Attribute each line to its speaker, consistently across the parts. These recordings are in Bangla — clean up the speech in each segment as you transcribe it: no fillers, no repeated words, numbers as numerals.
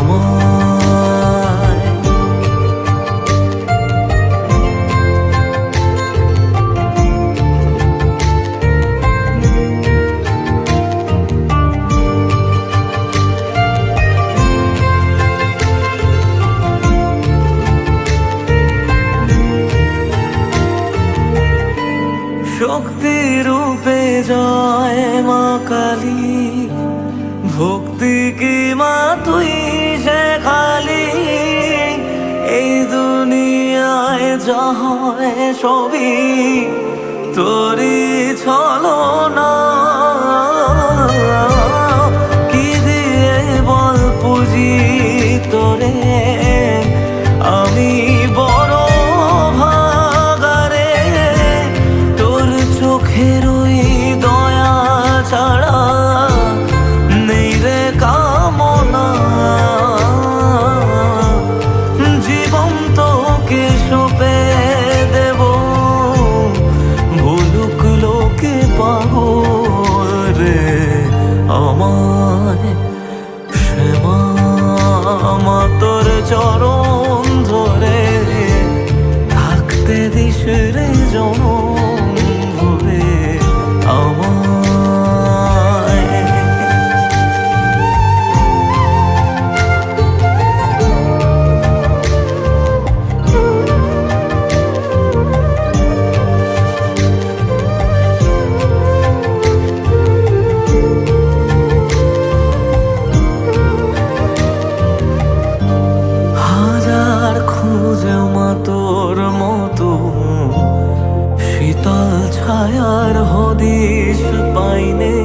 Speaker 1: আমায়। শক্তি রূপে জয় মা কালী, ভক্তি কি মা তুই শেখালি। এই দুনিয়ায় যা হয় সবই তোরই ছলনা। কি দিয়ে বল পুজি তোরে, আমি বড় ভাগারে। তোর চোখের ওই দয়া ছাড়া নেই রে কামনা। জীবন তোকে সঁপে দেব, ভুলুক লোকে পাগল রে আমায়। শ্যামা মা তোর চরণ ধরে থাকতে দিস রে জনম ভরে আমায়। হাজার খুঁজে মা তোর মতো শীতল ছায়ার হদিশ পাইনে।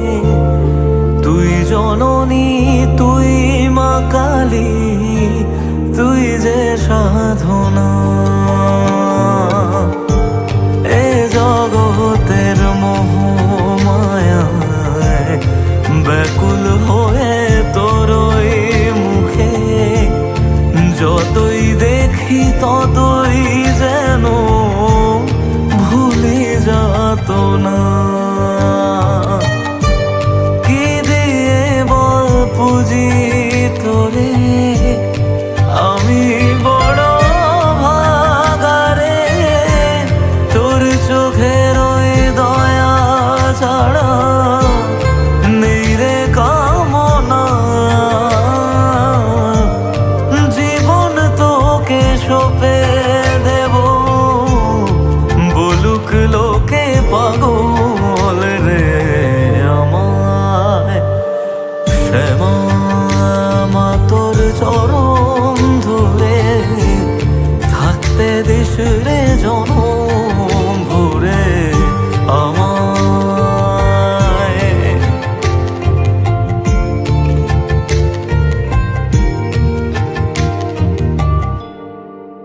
Speaker 1: তুই জননী তুই মা কালী, তুই যে সাধনা। এ জগতের মোহ মায়ায় ব্যাকুল হয়ে তোরই মুখে যতই দেখি ততই যেন ভুলে যাত না।